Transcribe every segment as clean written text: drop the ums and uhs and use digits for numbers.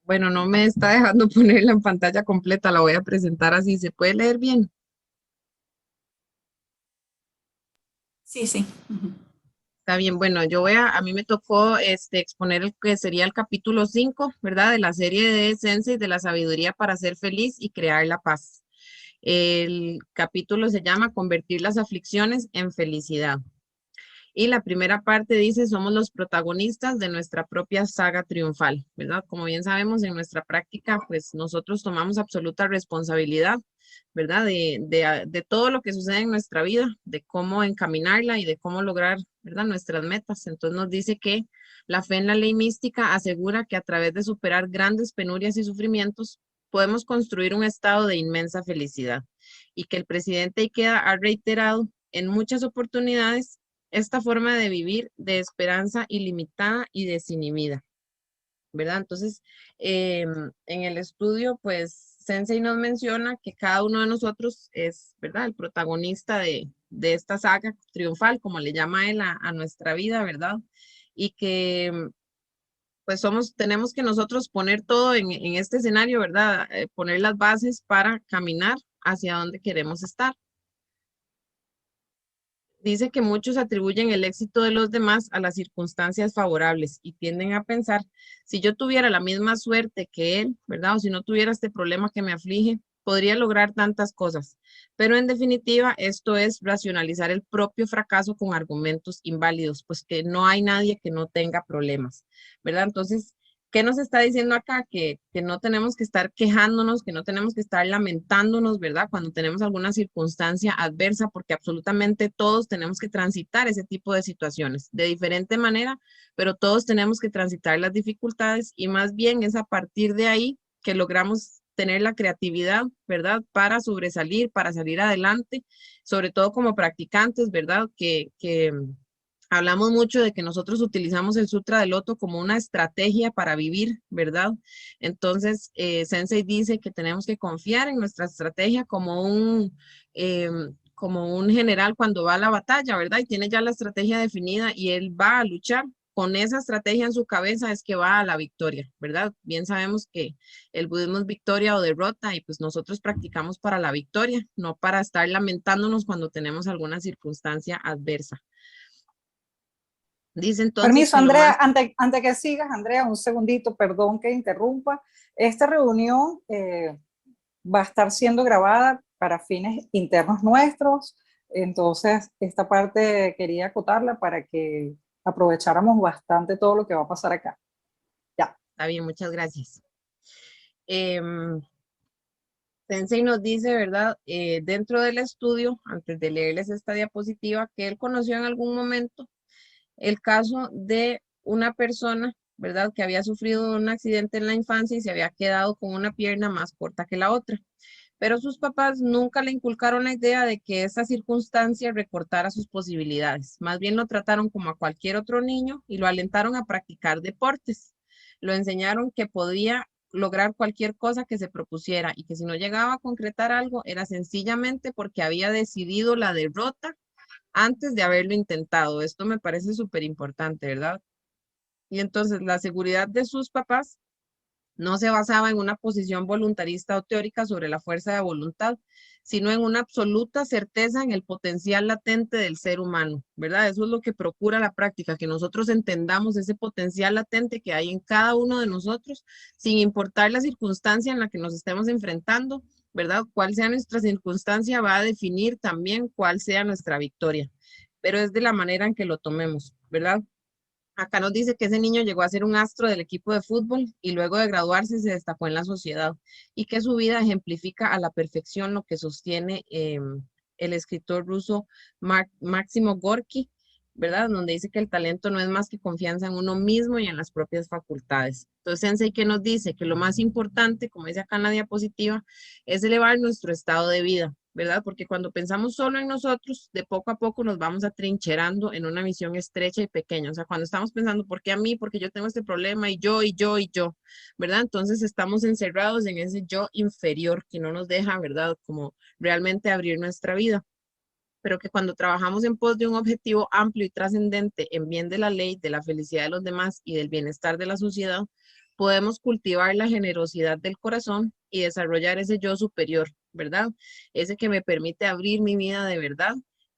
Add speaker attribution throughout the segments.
Speaker 1: Bueno, no me está dejando ponerla en pantalla completa, la voy a presentar así. ¿Se puede leer bien?
Speaker 2: Sí, sí. Ujú.
Speaker 1: Está bien, bueno, a mí me tocó exponer el que sería el capítulo 5, ¿verdad? De la serie de Sensei de la sabiduría para ser feliz y crear la paz. El capítulo se llama Convertir las aflicciones en felicidad. Y la primera parte dice, somos los protagonistas de nuestra propia saga triunfal, ¿verdad? Como bien sabemos, en nuestra práctica, pues nosotros tomamos absoluta responsabilidad, ¿verdad? De todo lo que sucede en nuestra vida, de cómo encaminarla y de cómo lograr, ¿verdad? Nuestras metas. Entonces nos dice que la fe en la ley mística asegura que a través de superar grandes penurias y sufrimientos, podemos construir un estado de inmensa felicidad. Y que el presidente Ikeda ha reiterado en muchas oportunidades esta forma de vivir de esperanza ilimitada y desinhibida, ¿verdad? Entonces, en el estudio, pues, Sensei nos menciona que cada uno de nosotros es, ¿verdad? El protagonista de esta saga triunfal, como le llama él a nuestra vida, ¿verdad? Y que, pues, tenemos que nosotros poner todo en este escenario, ¿verdad? Poner las bases para caminar hacia donde queremos estar. Dice que muchos atribuyen el éxito de los demás a las circunstancias favorables y tienden a pensar, si yo tuviera la misma suerte que él, ¿verdad? O si no tuviera este problema que me aflige, podría lograr tantas cosas. Pero en definitiva, esto es racionalizar el propio fracaso con argumentos inválidos, pues que no hay nadie que no tenga problemas, ¿verdad? Entonces, ¿qué nos está diciendo acá? Que no tenemos que estar quejándonos, que no tenemos que estar lamentándonos, ¿verdad? Cuando tenemos alguna circunstancia adversa, porque absolutamente todos tenemos que transitar ese tipo de situaciones de diferente manera, pero todos tenemos que transitar las dificultades y más bien es a partir de ahí que logramos tener la creatividad, ¿verdad? Para sobresalir, para salir adelante, sobre todo como practicantes, ¿verdad? Que hablamos mucho de que nosotros utilizamos el Sutra del Loto como una estrategia para vivir, ¿verdad? Entonces, Sensei dice que tenemos que confiar en nuestra estrategia como un general cuando va a la batalla, ¿verdad? Y tiene ya la estrategia definida y él va a luchar. Con esa estrategia en su cabeza es que va a la victoria, ¿verdad? Bien sabemos que el budismo es victoria o derrota y pues nosotros practicamos para la victoria, no para estar lamentándonos cuando tenemos alguna circunstancia adversa. Dice entonces
Speaker 3: Permiso,
Speaker 1: que lo
Speaker 3: Andrea,
Speaker 1: más,
Speaker 3: antes que sigas, Andrea, un segundito, perdón que interrumpa. Esta reunión va a estar siendo grabada para fines internos nuestros, entonces esta parte quería acotarla para que aprovecháramos bastante todo lo que va a pasar acá. Ya.
Speaker 1: está bien, muchas gracias. Em, Sensei nos dice, ¿verdad? Dentro del estudio, antes de leerles esta diapositiva, que él conoció en algún momento el caso de una persona, ¿verdad? Que había sufrido un accidente en la infancia y se había quedado con una pierna más corta que la otra. Pero sus papás nunca le inculcaron la idea de que esa circunstancia recortara sus posibilidades. Más bien lo trataron como a cualquier otro niño y lo alentaron a practicar deportes. Lo enseñaron que podía lograr cualquier cosa que se propusiera y que si no llegaba a concretar algo era sencillamente porque había decidido la derrota antes de haberlo intentado. Esto me parece súper importante, ¿verdad? Y entonces la seguridad de sus papás no se basaba en una posición voluntarista o teórica sobre la fuerza de voluntad, sino en una absoluta certeza en el potencial latente del ser humano, ¿verdad? Eso es lo que procura la práctica, que nosotros entendamos ese potencial latente que hay en cada uno de nosotros, sin importar la circunstancia en la que nos estemos enfrentando, ¿verdad? Cuál sea nuestra circunstancia va a definir también cuál sea nuestra victoria, pero es de la manera en que lo tomemos, ¿verdad? Acá nos dice que ese niño llegó a ser un astro del equipo de fútbol y luego de graduarse se destacó en la sociedad y que su vida ejemplifica a la perfección lo que sostiene el escritor ruso Máximo Gorki, ¿verdad? Donde dice que el talento no es más que confianza en uno mismo y en las propias facultades. Entonces, Sensei, ¿qué nos dice? Que lo más importante, como dice acá en la diapositiva, es elevar nuestro estado de vida, ¿verdad? Porque cuando pensamos solo en nosotros, de poco a poco nos vamos atrincherando en una visión estrecha y pequeña. O sea, cuando estamos pensando, ¿por qué a mí? Porque yo tengo este problema y yo, y yo, y yo, ¿verdad? Entonces estamos encerrados en ese yo inferior que no nos deja, ¿verdad? Como realmente abrir nuestra vida. Pero que cuando trabajamos en pos de un objetivo amplio y trascendente en bien de la ley, de la felicidad de los demás y del bienestar de la sociedad, podemos cultivar la generosidad del corazón y desarrollar ese yo superior, ¿verdad? Ese que me permite abrir mi vida de verdad.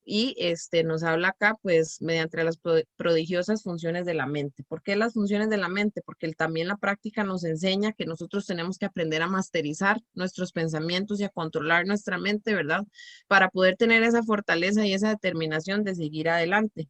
Speaker 1: Y nos habla acá, pues, mediante las prodigiosas funciones de la mente. ¿Por qué las funciones de la mente? Porque también la práctica nos enseña que nosotros tenemos que aprender a masterizar nuestros pensamientos y a controlar nuestra mente, ¿verdad? Para poder tener esa fortaleza y esa determinación de seguir adelante.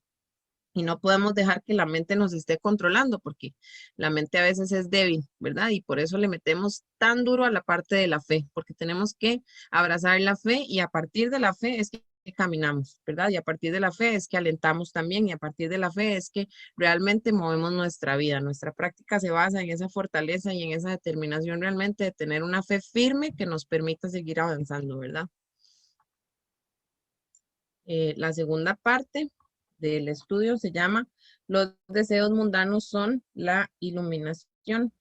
Speaker 1: Y no podemos dejar que la mente nos esté controlando porque la mente a veces es débil, ¿verdad? Y por eso le metemos tan duro a la parte de la fe, porque tenemos que abrazar la fe y a partir de la fe es que caminamos, ¿verdad? Y a partir de la fe es que alentamos también y a partir de la fe es que realmente movemos nuestra vida. Nuestra práctica se basa en esa fortaleza y en esa determinación realmente de tener una fe firme que nos permita seguir avanzando, ¿verdad? La segunda parte del estudio se llama Los deseos mundanos son la iluminación.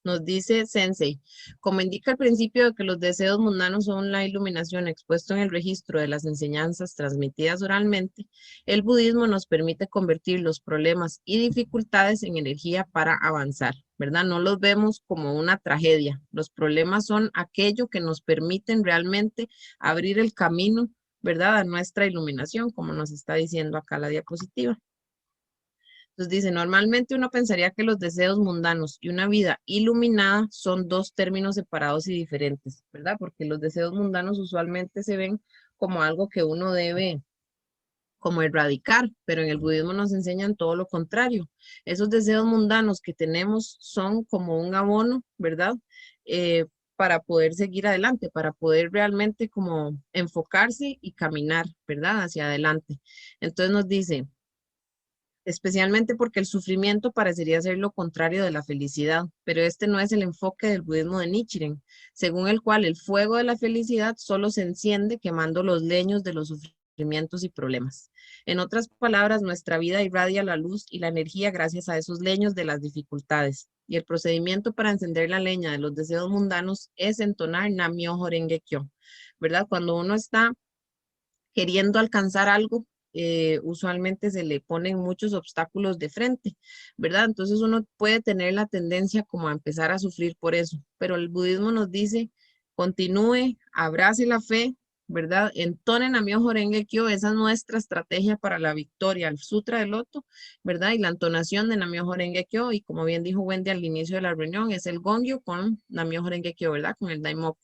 Speaker 1: Nos dice Sensei, como indica el principio de que los deseos mundanos son la iluminación expuesto en el registro de las enseñanzas transmitidas oralmente, el budismo nos permite convertir los problemas y dificultades en energía para avanzar, ¿verdad? No los vemos como una tragedia. Los problemas son aquello que nos permiten realmente abrir el camino, ¿verdad? A nuestra iluminación, como nos está diciendo acá la diapositiva. Entonces dice, normalmente uno pensaría que los deseos mundanos y una vida iluminada son dos términos separados y diferentes, ¿verdad? Porque los deseos mundanos usualmente se ven como algo que uno debe como erradicar, pero en el budismo nos enseñan todo lo contrario. Esos deseos mundanos que tenemos son como un abono, ¿verdad? Para poder seguir adelante, para poder realmente como enfocarse y caminar, ¿verdad? Hacia adelante. Entonces nos dice, especialmente porque el sufrimiento parecería ser lo contrario de la felicidad, pero este no es el enfoque del budismo de Nichiren, según el cual el fuego de la felicidad solo se enciende quemando los leños de los sufrimientos y problemas. En otras palabras, nuestra vida irradia la luz y la energía gracias a esos leños de las dificultades. Y el procedimiento para encender la leña de los deseos mundanos es entonar Nam-myoho Renge Kyo, ¿verdad? Cuando uno está queriendo alcanzar algo, usualmente se le ponen muchos obstáculos de frente, ¿verdad? Entonces uno puede tener la tendencia como a empezar a sufrir por eso, pero el budismo nos dice, continúe, abrace la fe, ¿verdad? Entonen Nam-myoho Renge Kyo, esa es nuestra estrategia para la victoria, el Sutra del Loto, ¿verdad? Y la entonación de Nam-myoho Renge Kyo, y como bien dijo Wendy al inicio de la reunión, es el Gongyo con Nam-myoho Renge Kyo, ¿verdad? Con el Daimoku,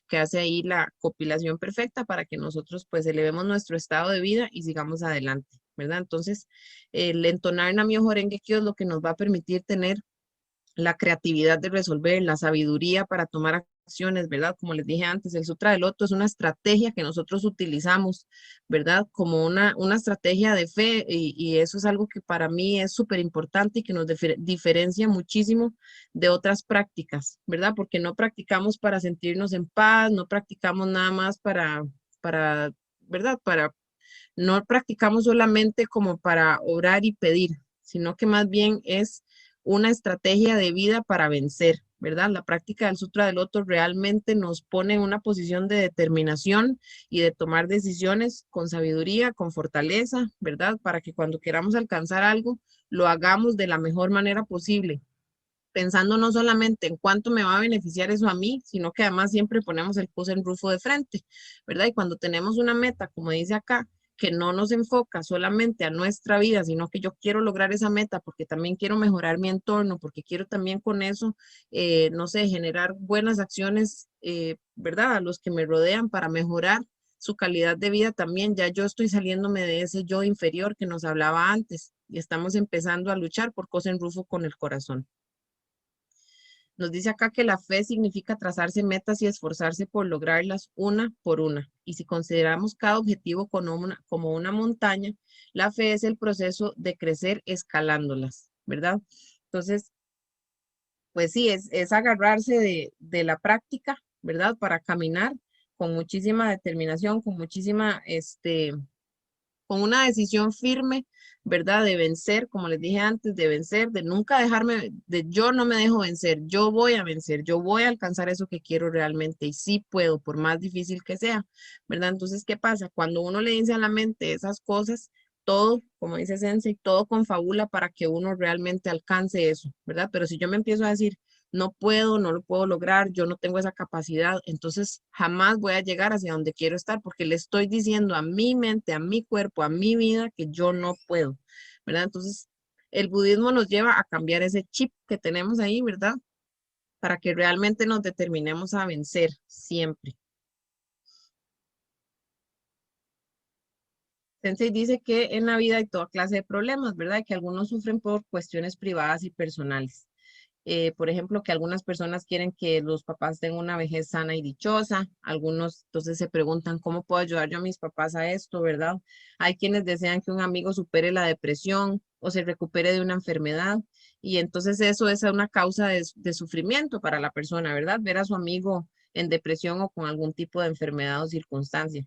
Speaker 1: que hace ahí la compilación perfecta para que nosotros pues elevemos nuestro estado de vida y sigamos adelante, ¿verdad? Entonces, el entonar Nam-myoho Renge Kyo es lo que nos va a permitir tener la creatividad de resolver, la sabiduría para tomar acciones, ¿verdad? Como les dije antes, el Sutra del Loto es una estrategia que nosotros utilizamos, ¿verdad? Como una estrategia de fe y eso es algo que para mí es súper importante y que nos diferencia muchísimo de otras prácticas, ¿verdad? Porque no practicamos para sentirnos en paz, no practicamos nada más para, ¿verdad? No practicamos solamente como para orar y pedir, sino que más bien es una estrategia de vida para vencer, ¿verdad? La práctica del Sutra del Loto realmente nos pone en una posición de determinación y de tomar decisiones con sabiduría, con fortaleza, ¿verdad? Para que cuando queramos alcanzar algo, lo hagamos de la mejor manera posible, pensando no solamente en cuánto me va a beneficiar eso a mí, sino que además siempre ponemos el en rufo de frente, ¿verdad? Y cuando tenemos una meta, como dice acá, que no nos enfoca solamente a nuestra vida, sino que yo quiero lograr esa meta porque también quiero mejorar mi entorno, porque quiero también con eso, no sé, generar buenas acciones, ¿verdad? A los que me rodean para mejorar su calidad de vida también. Ya yo estoy saliéndome de ese yo inferior que nos hablaba antes y estamos empezando a luchar por en rufo con el corazón. Nos dice acá que la fe significa trazarse metas y esforzarse por lograrlas una por una. Y si consideramos cada objetivo como una montaña, la fe es el proceso de crecer escalándolas, ¿verdad? Entonces, pues sí, es agarrarse de la práctica, ¿verdad? Para caminar con muchísima determinación, con muchísima, con una decisión firme, ¿verdad? De vencer, como les dije antes, de vencer, de nunca dejarme, de yo no me dejo vencer, yo voy a vencer, yo voy a alcanzar eso que quiero realmente y sí puedo, por más difícil que sea, ¿verdad? Entonces, ¿qué pasa? Cuando uno le dice a la mente esas cosas, todo, como dice Sensei, todo confabula para que uno realmente alcance eso, ¿verdad? Pero si yo me empiezo a decir, no puedo, no lo puedo lograr, yo no tengo esa capacidad, entonces jamás voy a llegar hacia donde quiero estar porque le estoy diciendo a mi mente, a mi cuerpo, a mi vida que yo no puedo, ¿verdad? Entonces, el budismo nos lleva a cambiar ese chip que tenemos ahí, ¿verdad? Para que realmente nos determinemos a vencer siempre. Sensei dice que en la vida hay toda clase de problemas, ¿verdad? Y que algunos sufren por cuestiones privadas y personales. Por ejemplo, que algunas personas quieren que los papás tengan una vejez sana y dichosa. Algunos entonces se preguntan, ¿cómo puedo ayudar yo a mis papás a esto, verdad? Hay quienes desean que un amigo supere la depresión o se recupere de una enfermedad. Y entonces eso es una causa de sufrimiento para la persona, ¿verdad? Ver a su amigo en depresión o con algún tipo de enfermedad o circunstancia.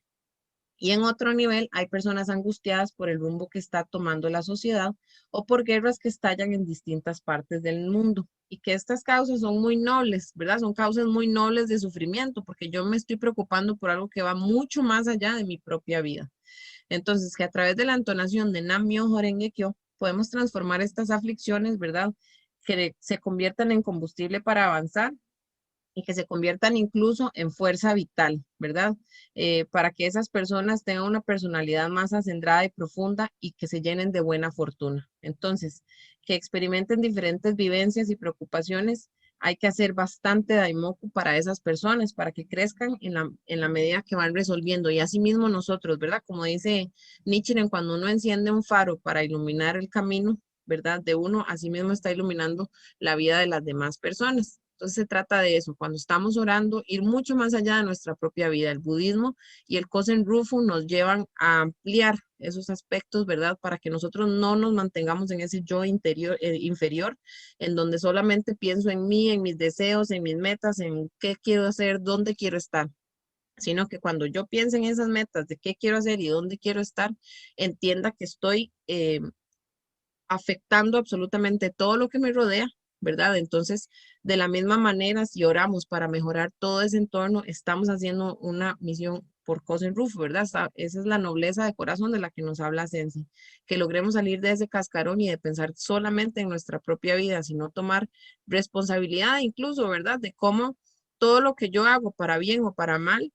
Speaker 1: Y en otro nivel, hay personas angustiadas por el rumbo que está tomando la sociedad o por guerras que estallan en distintas partes del mundo. Y que estas causas son muy nobles, ¿verdad? Son causas muy nobles de sufrimiento, porque yo me estoy preocupando por algo que va mucho más allá de mi propia vida. Entonces, que a través de la entonación de Nam-myoho Renge Kyo, podemos transformar estas aflicciones, ¿verdad? Que se conviertan en combustible para avanzar y que se conviertan incluso en fuerza vital, ¿verdad? Para que esas personas tengan una personalidad más acendrada y profunda y que se llenen de buena fortuna. Entonces, que experimenten diferentes vivencias y preocupaciones, hay que hacer bastante daimoku para esas personas, para que crezcan en la medida que van resolviendo. Y asimismo nosotros, ¿verdad? Como dice Nichiren, cuando uno enciende un faro para iluminar el camino, ¿verdad? De uno, asimismo está iluminando la vida de las demás personas. Entonces se trata de eso, cuando estamos orando, ir mucho más allá de nuestra propia vida. El budismo y el Kosen Rufu nos llevan a ampliar esos aspectos, ¿verdad? Para que nosotros no nos mantengamos en ese yo interior, inferior, en donde solamente pienso en mí, en mis deseos, en mis metas, en qué quiero hacer, dónde quiero estar, sino que cuando yo piense en esas metas de qué quiero hacer y dónde quiero estar, entienda que estoy afectando absolutamente todo lo que me rodea, ¿verdad? Entonces, de la misma manera, si oramos para mejorar todo ese entorno, estamos haciendo una misión por Kosen Ruf, ¿verdad? Esa es la nobleza de corazón de la que nos habla Sensi, que logremos salir de ese cascarón y de pensar solamente en nuestra propia vida, sino tomar responsabilidad incluso, ¿verdad? De cómo todo lo que yo hago para bien o para mal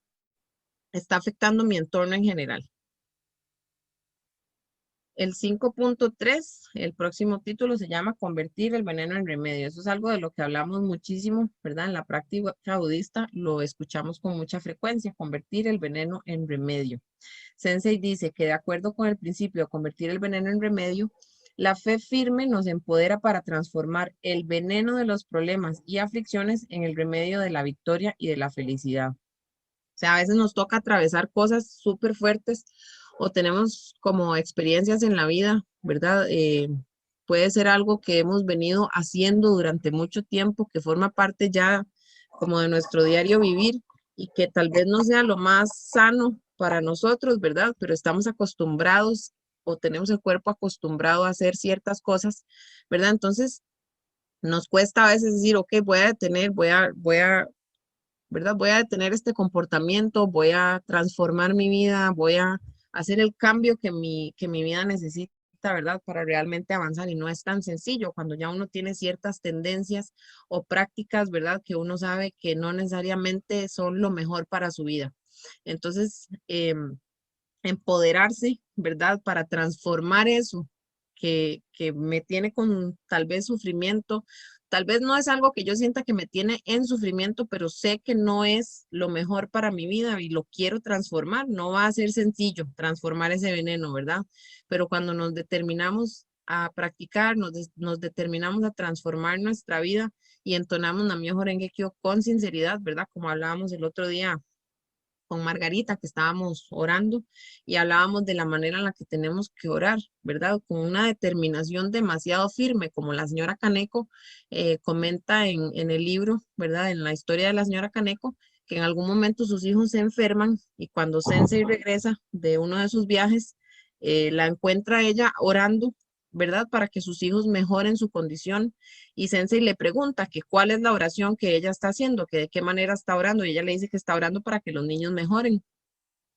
Speaker 1: está afectando mi entorno en general. El 5.3, el próximo título se llama Convertir el veneno en remedio. Eso es algo de lo que hablamos muchísimo, ¿verdad? En la práctica budista lo escuchamos con mucha frecuencia, convertir el veneno en remedio. Sensei dice que de acuerdo con el principio de convertir el veneno en remedio, la fe firme nos empodera para transformar el veneno de los problemas y aflicciones en el remedio de la victoria y de la felicidad. O sea, a veces nos toca atravesar cosas súper fuertes o tenemos como experiencias en la vida, ¿verdad? Puede ser algo que hemos venido haciendo durante mucho tiempo, que forma parte ya como de nuestro diario vivir y que tal vez no sea lo más sano para nosotros, ¿verdad? Pero estamos acostumbrados o tenemos el cuerpo acostumbrado a hacer ciertas cosas, ¿verdad? Entonces, nos cuesta a veces decir, ok, voy a detener, ¿verdad? Voy a detener este comportamiento, voy a transformar mi vida, voy a hacer el cambio que mi vida necesita, ¿verdad? Para realmente avanzar. Y no es tan sencillo cuando ya uno tiene ciertas tendencias o prácticas, ¿verdad? Que uno sabe que no necesariamente son lo mejor para su vida. Entonces, empoderarse, ¿verdad? Para transformar eso que me tiene con tal vez sufrimiento. Tal vez no es algo que yo sienta que me tiene en sufrimiento, pero sé que no es lo mejor para mi vida y lo quiero transformar. No va a ser sencillo transformar ese veneno, ¿verdad? Pero cuando nos determinamos a practicar, nos determinamos a transformar nuestra vida y entonamos Nam-myoho Renge Kyo con sinceridad, ¿verdad? Como hablábamos el otro día con Margarita, que estábamos orando y hablábamos de la manera en la que tenemos que orar, ¿verdad? Con una determinación demasiado firme, como la señora Kaneko comenta en el libro, ¿verdad? En la historia de la señora Kaneko, que en algún momento sus hijos se enferman y cuando Sensei regresa de uno de sus viajes, la encuentra ella orando, ¿verdad? Para que sus hijos mejoren su condición. Y Sensei le pregunta que cuál es la oración que ella está haciendo, que de qué manera está orando. Y ella le dice que está orando para que los niños mejoren.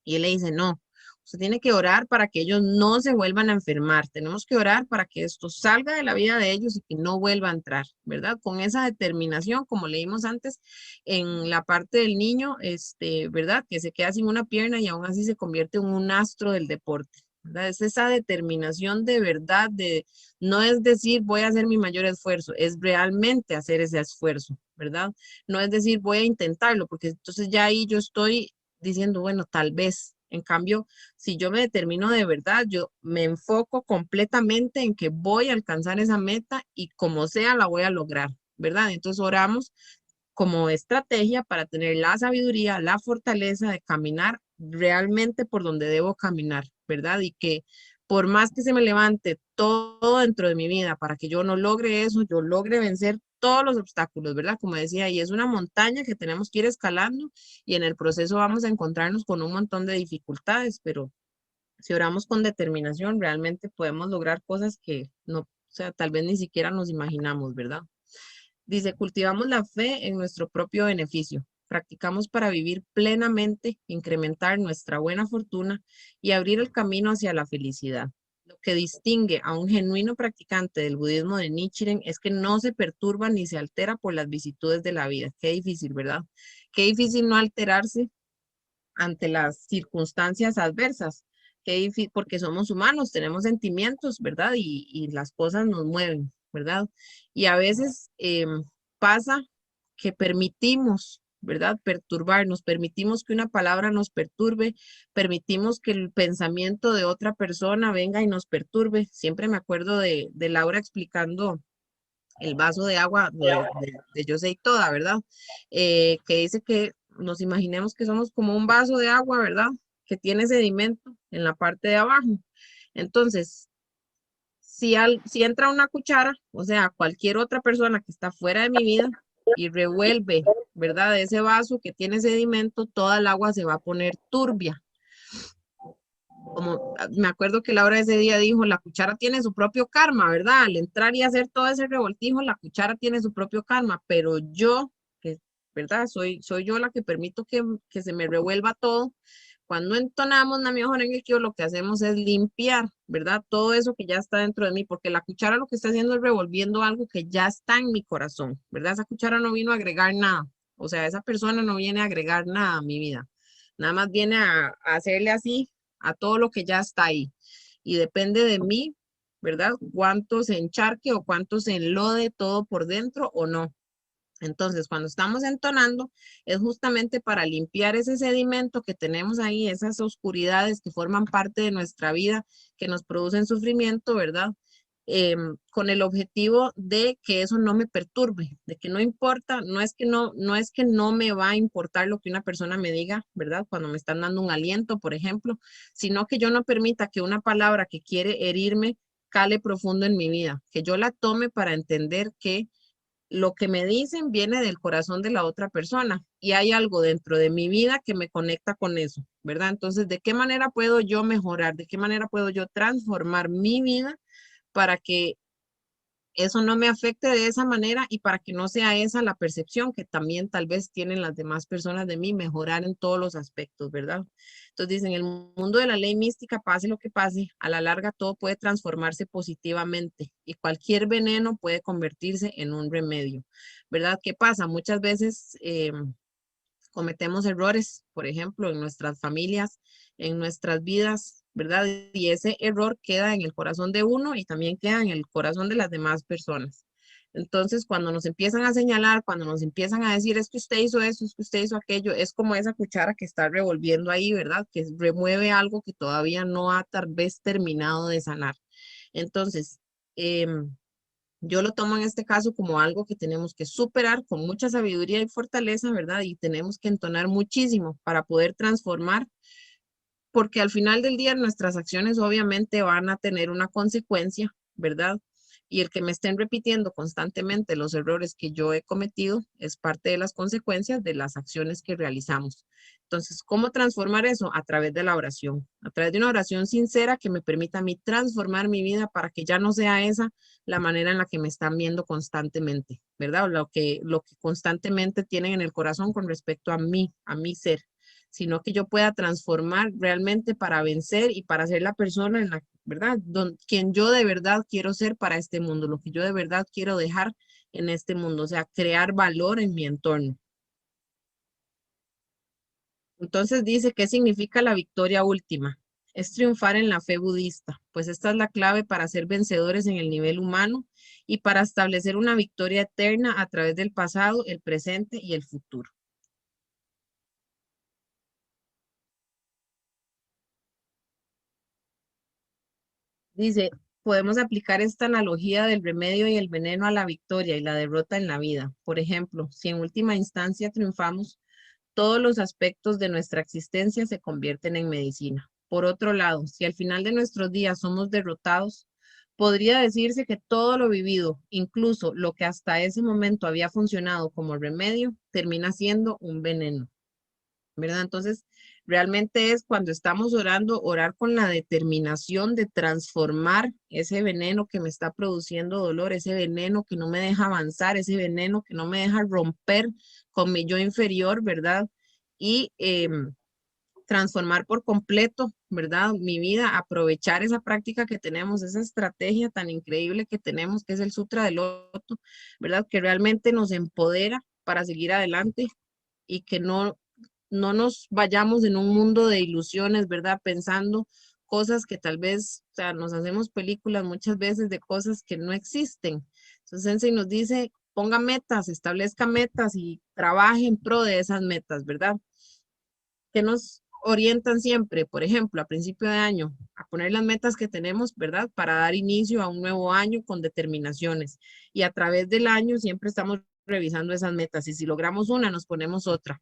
Speaker 1: Y él le dice, no, Se tiene que orar para que ellos no se vuelvan a enfermar. Tenemos que orar para que esto salga de la vida de ellos y que no vuelva a entrar, ¿verdad? Con esa determinación, como leímos antes en la parte del niño, ¿verdad? Que se queda sin una pierna y aún así se convierte en un astro del deporte, ¿verdad? Es esa determinación de verdad, no es decir voy a hacer mi mayor esfuerzo, es realmente hacer ese esfuerzo, ¿verdad? No es decir voy a intentarlo, porque entonces ya ahí yo estoy diciendo, bueno, tal vez. En cambio, si yo me determino de verdad, yo me enfoco completamente en que voy a alcanzar esa meta y como sea la voy a lograr, ¿verdad? Entonces oramos como estrategia para tener la sabiduría, la fortaleza de caminar realmente por donde debo caminar, ¿verdad? Y que por más que se me levante todo dentro de mi vida para que yo no logre eso, yo logre vencer todos los obstáculos, ¿verdad? Como decía, y es una montaña que tenemos que ir escalando y en el proceso vamos a encontrarnos con un montón de dificultades, pero si oramos con determinación, realmente podemos lograr cosas que no, o sea, tal vez ni siquiera nos imaginamos, ¿verdad? Dice, cultivamos la fe en nuestro propio beneficio. Practicamos para vivir plenamente, incrementar nuestra buena fortuna y abrir el camino hacia la felicidad. Lo que distingue a un genuino practicante del budismo de Nichiren es que no se perturba ni se altera por las vicisitudes de la vida. Qué difícil, ¿verdad? Qué difícil no alterarse ante las circunstancias adversas. Qué difícil, porque somos humanos, tenemos sentimientos, ¿verdad? Y las cosas nos mueven, ¿verdad? Y a veces pasa que permitimos, ¿verdad? Perturbarnos, permitimos que una palabra nos perturbe, permitimos que el pensamiento de otra persona venga y nos perturbe. Siempre me acuerdo de Laura explicando el vaso de agua de Yo Soy Toda, ¿verdad? Que dice que nos imaginemos que somos como un vaso de agua, ¿verdad? Que tiene sedimento en la parte de abajo. Entonces, si entra una cuchara, o sea, cualquier otra persona que está fuera de mi vida y revuelve, ¿verdad? Ese vaso que tiene sedimento, toda el agua se va a poner turbia. Como me acuerdo que Laura ese día dijo, la cuchara tiene su propio karma, ¿verdad? Al entrar y hacer todo ese revoltijo, la cuchara tiene su propio karma, pero yo, que, ¿verdad? Soy yo la que permito que se me revuelva todo. Cuando entonamos Namyoho Renge Kyo, lo que hacemos es limpiar, ¿verdad? Todo eso que ya está dentro de mí, porque la cuchara lo que está haciendo es revolviendo algo que ya está en mi corazón, ¿verdad? Esa cuchara no vino a agregar nada, o sea, esa persona no viene a agregar nada a mi vida, nada más viene a hacerle así a todo lo que ya está ahí. Y depende de mí, ¿verdad? Cuánto se encharque o cuánto se enlode todo por dentro o no. Entonces, cuando estamos entonando, es justamente para limpiar ese sedimento que tenemos ahí, esas oscuridades que forman parte de nuestra vida, que nos producen sufrimiento, ¿verdad? Con el objetivo de que eso no me perturbe, de que no importa, no es que no me va a importar lo que una persona me diga, ¿verdad? Cuando me están dando un aliento, por ejemplo, sino que yo no permita que una palabra que quiere herirme cale profundo en mi vida, que yo la tome para entender que lo que me dicen viene del corazón de la otra persona y hay algo dentro de mi vida que me conecta con eso, ¿verdad? Entonces, ¿de qué manera puedo yo mejorar? ¿De qué manera puedo yo transformar mi vida para que eso no me afecte de esa manera y para que no sea esa la percepción que también tal vez tienen las demás personas de mí, mejorar en todos los aspectos, ¿verdad? Entonces dicen, en el mundo de la ley mística, pase lo que pase, a la larga todo puede transformarse positivamente y cualquier veneno puede convertirse en un remedio, ¿verdad? ¿Qué pasa? Muchas veces cometemos errores, por ejemplo, en nuestras familias, en nuestras vidas, ¿verdad? Y ese error queda en el corazón de uno y también queda en el corazón de las demás personas. Entonces, cuando nos empiezan a señalar, cuando nos empiezan a decir, es que usted hizo eso, es que usted hizo aquello, es como esa cuchara que está revolviendo ahí, ¿verdad? Que remueve algo que todavía no ha tal vez terminado de sanar. Entonces, yo lo tomo en este caso como algo que tenemos que superar con mucha sabiduría y fortaleza, ¿verdad? Y tenemos que entonar muchísimo para poder transformar, porque al final del día nuestras acciones obviamente van a tener una consecuencia, ¿verdad? Y el que me estén repitiendo constantemente los errores que yo he cometido es parte de las consecuencias de las acciones que realizamos. Entonces, ¿cómo transformar eso? A través de la oración, a través de una oración sincera que me permita a mí transformar mi vida para que ya no sea esa la manera en la que me están viendo constantemente, ¿verdad? O lo que constantemente tienen en el corazón con respecto a mí, a mi ser, sino que yo pueda transformar realmente para vencer y para ser la persona en la, ¿verdad? Quien yo de verdad quiero ser para este mundo, lo que yo de verdad quiero dejar en este mundo, o sea, crear valor en mi entorno. Entonces dice, ¿qué significa la victoria última? Es triunfar en la fe budista, pues esta es la clave para ser vencedores en el nivel humano y para establecer una victoria eterna a través del pasado, el presente y el futuro. Dice, podemos aplicar esta analogía del remedio y el veneno a la victoria y la derrota en la vida. Por ejemplo, si en última instancia triunfamos, todos los aspectos de nuestra existencia se convierten en medicina. Por otro lado, si al final de nuestros días somos derrotados, podría decirse que todo lo vivido, incluso lo que hasta ese momento había funcionado como remedio, termina siendo un veneno, ¿verdad? Entonces, realmente es cuando estamos orando, orar con la determinación de transformar ese veneno que me está produciendo dolor, ese veneno que no me deja avanzar, ese veneno que no me deja romper con mi yo inferior, ¿verdad? Y transformar por completo, ¿verdad? Mi vida, aprovechar esa práctica que tenemos, esa estrategia tan increíble que tenemos, que es el Sutra del Loto, ¿verdad? Que realmente nos empodera para seguir adelante y que no nos vayamos en un mundo de ilusiones, ¿verdad? Pensando cosas que tal vez, o sea, nos hacemos películas muchas veces de cosas que no existen. Entonces, Sensei nos dice, ponga metas, establezca metas y trabaje en pro de esas metas, ¿verdad? Que nos orientan siempre, por ejemplo, a principio de año, a poner las metas que tenemos, ¿verdad? Para dar inicio a un nuevo año con determinaciones. Y a través del año siempre estamos revisando esas metas y si logramos una, nos ponemos otra.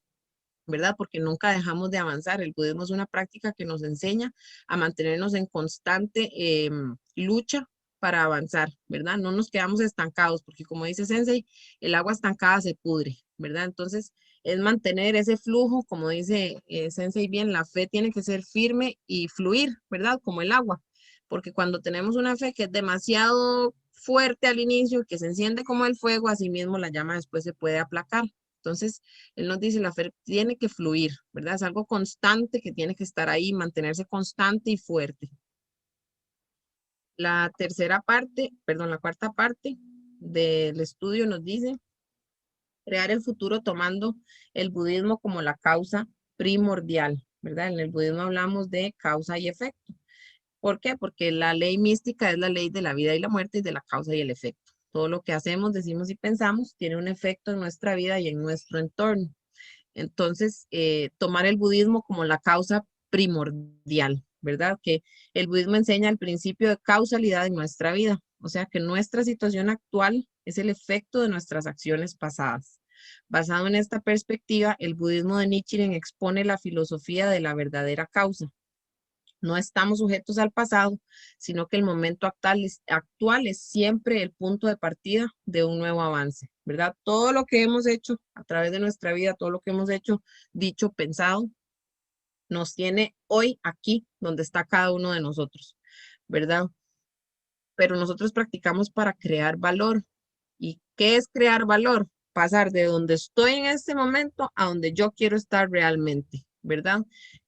Speaker 1: ¿Verdad? Porque nunca dejamos de avanzar. El budismo es una práctica que nos enseña a mantenernos en constante lucha para avanzar, ¿verdad? No nos quedamos estancados, porque como dice Sensei, el agua estancada se pudre, ¿verdad? Entonces, es mantener ese flujo, como dice Sensei bien, la fe tiene que ser firme y fluir, ¿verdad? Como el agua, porque cuando tenemos una fe que es demasiado fuerte al inicio, que se enciende como el fuego, así mismo la llama después se puede aplacar. Entonces, él nos dice, la fe tiene que fluir, ¿verdad? Es algo constante que tiene que estar ahí, mantenerse constante y fuerte. La tercera parte, perdón, la cuarta parte del estudio nos dice crear el futuro tomando el budismo como la causa primordial, ¿verdad? En el budismo hablamos de causa y efecto. ¿Por qué? Porque la ley mística es la ley de la vida y la muerte y de la causa y el efecto. Todo lo que hacemos, decimos y pensamos tiene un efecto en nuestra vida y en nuestro entorno. Entonces, tomar el budismo como la causa primordial, ¿verdad? Que el budismo enseña el principio de causalidad en nuestra vida, o sea que nuestra situación actual es el efecto de nuestras acciones pasadas. Basado en esta perspectiva, el budismo de Nichiren expone la filosofía de la verdadera causa. No estamos sujetos al pasado, sino que el momento actual es siempre el punto de partida de un nuevo avance, ¿verdad? Todo lo que hemos hecho a través de nuestra vida, todo lo que hemos hecho, dicho, pensado, nos tiene hoy aquí donde está cada uno de nosotros, ¿verdad? Pero nosotros practicamos para crear valor. ¿Y qué es crear valor? Pasar de donde estoy en este momento a donde yo quiero estar realmente, ¿verdad?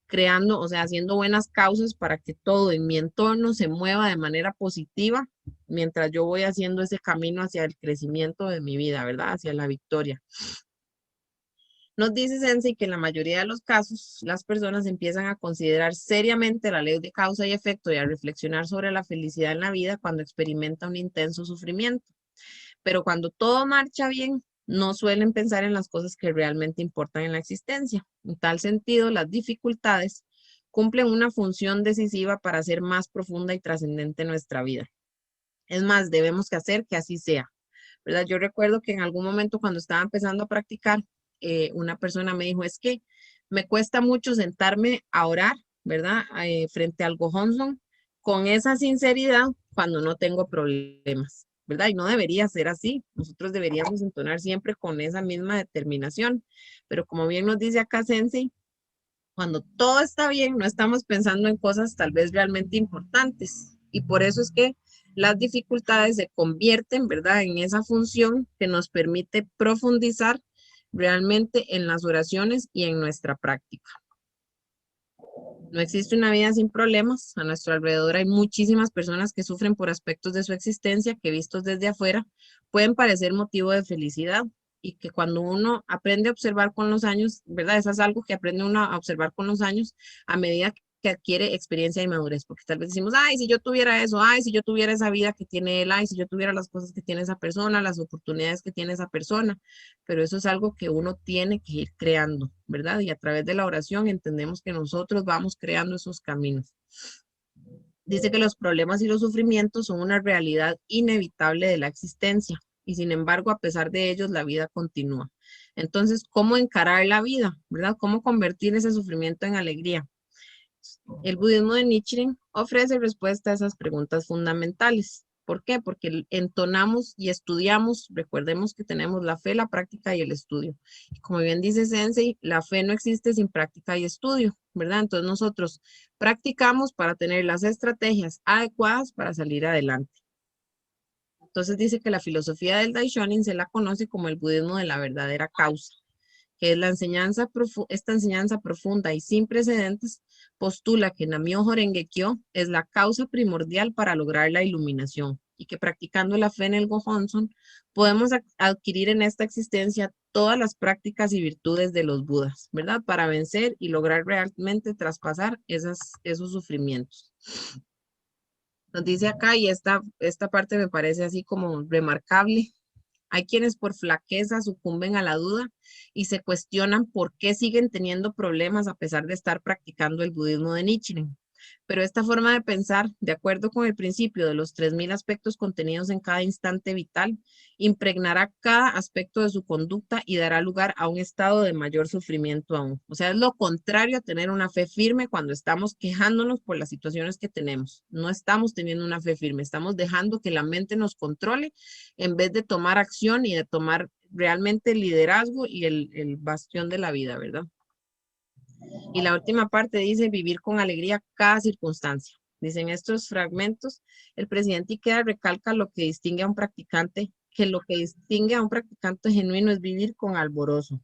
Speaker 1: Creando, o sea, haciendo buenas causas para que todo en mi entorno se mueva de manera positiva mientras yo voy haciendo ese camino hacia el crecimiento de mi vida, ¿verdad? Hacia la victoria. Nos dice Sensei que en la mayoría de los casos las personas empiezan a considerar seriamente la ley de causa y efecto y a reflexionar sobre la felicidad en la vida cuando experimenta un intenso sufrimiento. Pero cuando todo marcha bien, no suelen pensar en las cosas que realmente importan en la existencia. En tal sentido, las dificultades cumplen una función decisiva para hacer más profunda y trascendente nuestra vida. Es más, debemos que hacer que así sea, ¿verdad? Yo recuerdo que en algún momento cuando estaba empezando a practicar, una persona me dijo, es que me cuesta mucho sentarme a orar, ¿verdad? Frente al Gohonzon con esa sinceridad cuando no tengo problemas, ¿verdad? Y no debería ser así. Nosotros deberíamos entonar siempre con esa misma determinación. Pero como bien nos dice acá Sensei, cuando todo está bien, no estamos pensando en cosas tal vez realmente importantes. Y por eso es que las dificultades se convierten, ¿verdad?, en esa función que nos permite profundizar realmente en las oraciones y en nuestra práctica. No existe una vida sin problemas. A nuestro alrededor hay muchísimas personas que sufren por aspectos de su existencia que vistos desde afuera pueden parecer motivo de felicidad y que cuando uno aprende a observar con los años, ¿verdad? Eso es algo que aprende uno a observar con los años a medida que adquiere experiencia y madurez, porque tal vez decimos, ay, si yo tuviera eso, ay, si yo tuviera esa vida que tiene él, ay, si yo tuviera las cosas que tiene esa persona, las oportunidades que tiene esa persona, pero eso es algo que uno tiene que ir creando, ¿verdad? Y a través de la oración entendemos que nosotros vamos creando esos caminos. Dice que los problemas y los sufrimientos son una realidad inevitable de la existencia y sin embargo, a pesar de ellos, la vida continúa. Entonces, ¿cómo encarar la vida, verdad? ¿Cómo convertir ese sufrimiento en alegría? El budismo de Nichiren ofrece respuesta a esas preguntas fundamentales. ¿Por qué? Porque entonamos y estudiamos, recordemos que tenemos la fe, la práctica y el estudio. Y como bien dice Sensei, la fe no existe sin práctica y estudio, ¿verdad? Entonces nosotros practicamos para tener las estrategias adecuadas para salir adelante. Entonces dice que la filosofía del Daishonin se la conoce como el budismo de la verdadera causa, que es esta enseñanza profunda y sin precedentes, postula que Nam-myoho Renge-kyo es la causa primordial para lograr la iluminación y que practicando la fe en el Gohonzon podemos adquirir en esta existencia todas las prácticas y virtudes de los Budas, ¿verdad? Para vencer y lograr realmente traspasar esos sufrimientos. Nos dice acá, y esta parte me parece así como remarcable. Hay quienes por flaqueza sucumben a la duda y se cuestionan por qué siguen teniendo problemas a pesar de estar practicando el budismo de Nichiren. Pero esta forma de pensar, de acuerdo con el principio de los 3000 aspectos contenidos en cada instante vital, impregnará cada aspecto de su conducta y dará lugar a un estado de mayor sufrimiento aún. O sea, es lo contrario a tener una fe firme cuando estamos quejándonos por las situaciones que tenemos. No estamos teniendo una fe firme, estamos dejando que la mente nos controle en vez de tomar acción y de tomar realmente el liderazgo y el bastión de la vida, ¿verdad? Y la última parte dice vivir con alegría cada circunstancia. Dicen estos fragmentos, el presidente Ikeda recalca lo que distingue a un practicante, que lo que distingue a un practicante genuino es vivir con alborozo.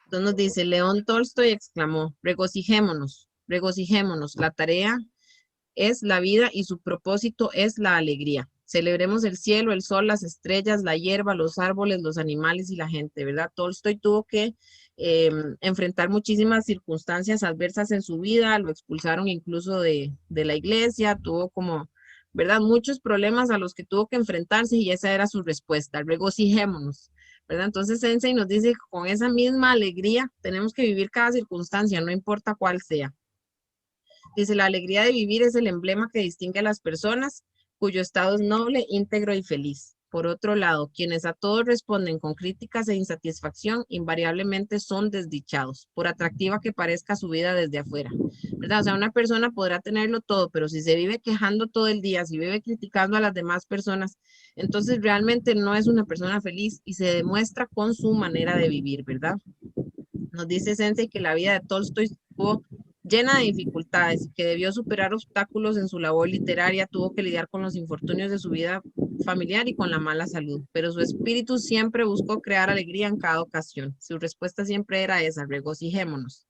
Speaker 1: Entonces nos dice, León Tolstoy exclamó, regocijémonos, regocijémonos, la tarea es la vida y su propósito es la alegría. Celebremos el cielo, el sol, las estrellas, la hierba, los árboles, los animales y la gente, ¿verdad? Tolstoy tuvo que enfrentar muchísimas circunstancias adversas en su vida, lo expulsaron incluso de la iglesia, tuvo como, ¿verdad? Muchos problemas a los que tuvo que enfrentarse y esa era su respuesta, regocijémonos, ¿verdad? Entonces Sensei nos dice que con esa misma alegría tenemos que vivir cada circunstancia, no importa cuál sea. Dice, la alegría de vivir es el emblema que distingue a las personas cuyo estado es noble, íntegro y feliz. Por otro lado, quienes a todos responden con críticas e insatisfacción, invariablemente son desdichados, por atractiva que parezca su vida desde afuera, ¿verdad? O sea, una persona podrá tenerlo todo, pero si se vive quejando todo el día, si vive criticando a las demás personas, entonces realmente no es una persona feliz y se demuestra con su manera de vivir, ¿verdad? Nos dice Sensei que la vida de Tolstoy estuvo llena de dificultades y que debió superar obstáculos en su labor literaria, tuvo que lidiar con los infortunios de su vida familiar y con la mala salud, pero su espíritu siempre buscó crear alegría en cada ocasión. Su respuesta siempre era esa, regocijémonos,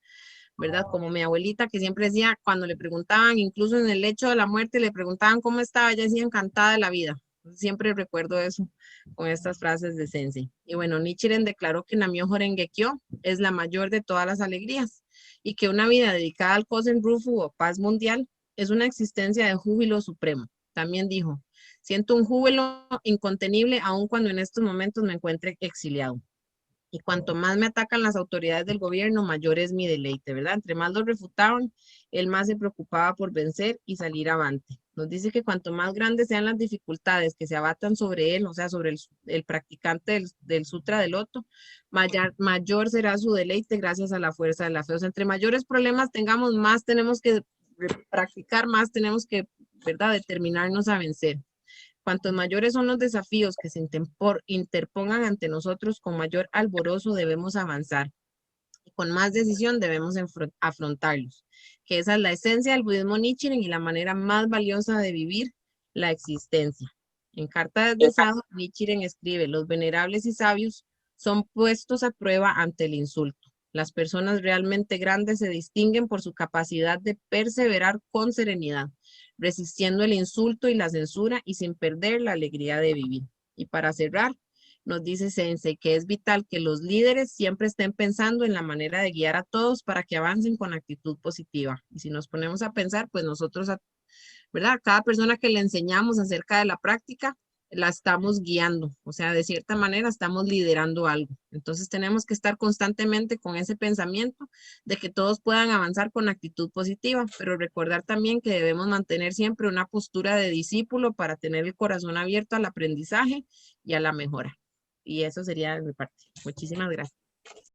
Speaker 1: ¿verdad? Como mi abuelita que siempre decía, cuando le preguntaban, incluso en el lecho de la muerte, le preguntaban cómo estaba, ella decía encantada de la vida. Siempre recuerdo eso con estas frases de Sensei. Y bueno, Nichiren declaró que Nam-myoho Renge-kyo es la mayor de todas las alegrías y que una vida dedicada al Kozen Rufu o paz mundial es una existencia de júbilo supremo. También dijo, siento un júbilo incontenible aun cuando en estos momentos me encuentre exiliado. Y cuanto más me atacan las autoridades del gobierno, mayor es mi deleite, ¿verdad? Entre más lo refutaban, él más se preocupaba por vencer y salir avante. Nos dice que cuanto más grandes sean las dificultades que se abatan sobre él, o sea, sobre el practicante del Sutra del Loto, mayor será su deleite gracias a la fuerza de la fe. O sea, entre mayores problemas tengamos, más tenemos que practicar, más tenemos que, ¿verdad?, determinarnos a vencer. Cuantos mayores son los desafíos que se interpongan ante nosotros, con mayor alborozo debemos avanzar y con más decisión debemos afrontarlos. Que esa es la esencia del budismo Nichiren y la manera más valiosa de vivir la existencia. En Carta desde Sado, Nichiren escribe, los venerables y sabios son puestos a prueba ante el insulto. Las personas realmente grandes se distinguen por su capacidad de perseverar con serenidad, resistiendo el insulto y la censura y sin perder la alegría de vivir. Y para cerrar, nos dice Sensei que es vital que los líderes siempre estén pensando en la manera de guiar a todos para que avancen con actitud positiva. Y si nos ponemos a pensar, pues nosotros, ¿verdad? Cada persona que le enseñamos acerca de la práctica, la estamos guiando, o sea, de cierta manera estamos liderando algo. Entonces tenemos que estar constantemente con ese pensamiento de que todos puedan avanzar con actitud positiva, pero recordar también que debemos mantener siempre una postura de discípulo para tener el corazón abierto al aprendizaje y a la mejora. Y eso sería de mi parte. Muchísimas gracias.